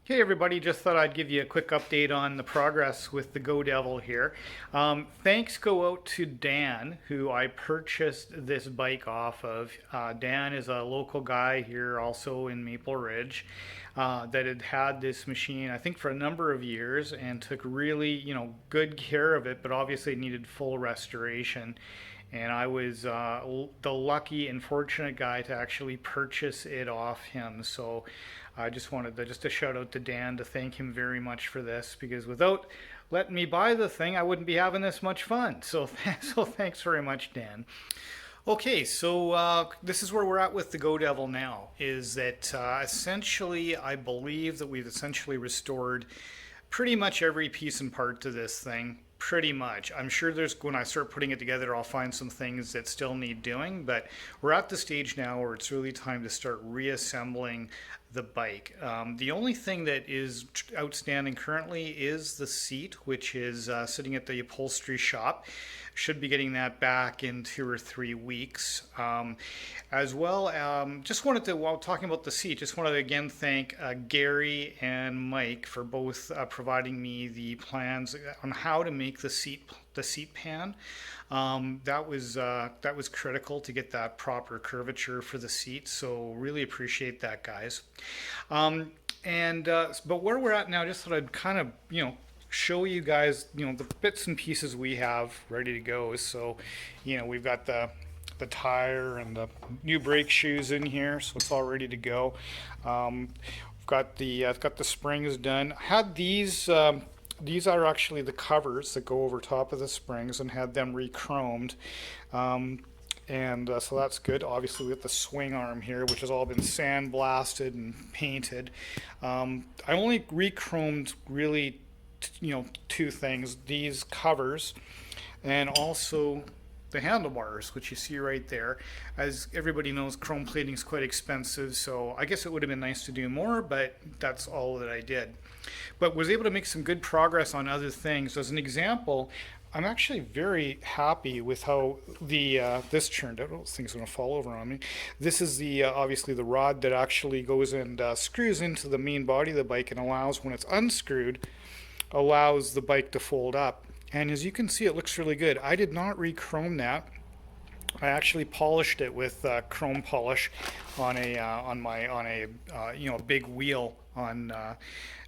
Hey everybody, just thought I'd give you a quick update on the progress with the Go Devil here. Thanks go out to Dan, who I purchased this bike off of. Dan is a local guy here also in Maple Ridge that had had this machine, I think, for a number of years and took really, good care of it, but obviously needed full restoration. And I was the lucky and fortunate guy to actually purchase it off him. So I just wanted to just a shout out to Dan to thank him very much for this, because without letting me buy the thing, I wouldn't be having this much fun. So so thanks very much, Dan. Okay, so this is where we're at with the Go Devil now. Is that essentially, I believe that we've essentially restored pretty much every piece and part to this thing. Pretty much. I'm sure when I start putting it together, I'll find some things that still need doing, but we're at the stage now where it's really time to start reassembling the bike. The only thing that is outstanding currently is the seat, which is sitting at the upholstery shop. Should be getting that back in 2 or 3 weeks. As well, just wanted to, while talking about the seat, just wanted to again thank Gary and Mike for both providing me the plans on how to make the seat pan. That was critical to get that proper curvature for the seat. So really appreciate that, guys. But where we're at now, just thought I'd kind of show you guys the bits and pieces we have ready to go. So we've got the tire and the new brake shoes in here, so it's all ready to go. I've got the springs done. I had these are actually the covers that go over top of the springs, and had them re-chromed. So that's good. Obviously, we got the swing arm here, which has all been sandblasted and painted. I only re-chromed really, two things: these covers, and also the handlebars, which you see right there. As everybody knows, chrome plating is quite expensive, so I guess it would have been nice to do more, but that's all that I did. But was able to make some good progress on other things. As an example, I'm actually very happy with how this turned out. Oh, this thing's going to fall over on me. This is the obviously the rod that actually goes and screws into the main body of the bike, and allows, when it's unscrewed, allows the bike to fold up. And as you can see, it looks really good. I did not re-chrome that. I actually polished it with chrome polish on a big wheel on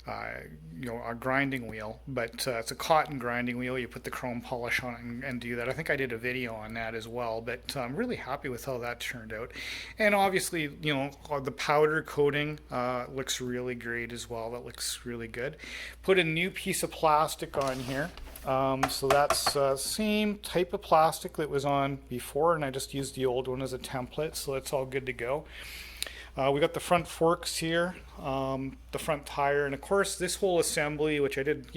a grinding wheel, but it's a cotton grinding wheel. You put the chrome polish on it and do that. I think I did a video on that as well, but I'm really happy with how that turned out. And obviously, the powder coating looks really great as well. That looks really good. Put a new piece of plastic on here. So that's same type of plastic that was on before, and I just used the old one as a template, so it's all good to go. We got the front forks here, the front tire, and of course this whole assembly, which I did,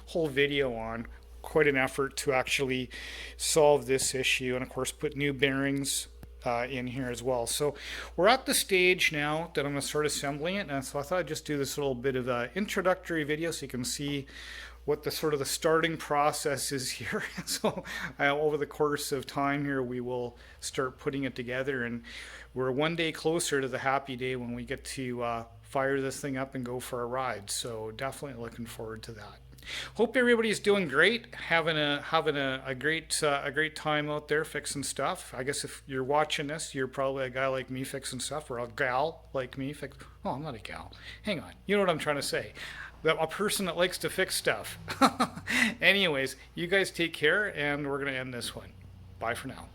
whole video on. Quite an effort to actually solve this issue, and of course put new bearings in here as well. So we're at the stage now that I'm going to start assembling it, and so I thought I'd just do this little bit of an introductory video so you can see what the starting process is here. So over the course of time here, we will start putting it together, and we're one day closer to the happy day when we get to fire this thing up and go for a ride. So definitely looking forward to that. Hope everybody's doing great, having a great time out there fixing stuff. I guess if you're watching this, you're probably a guy like me fixing stuff, or a gal like me Oh, I'm not a gal. Hang on. You know what I'm trying to say. A person that likes to fix stuff. Anyways, you guys take care, and we're going to end this one. Bye for now.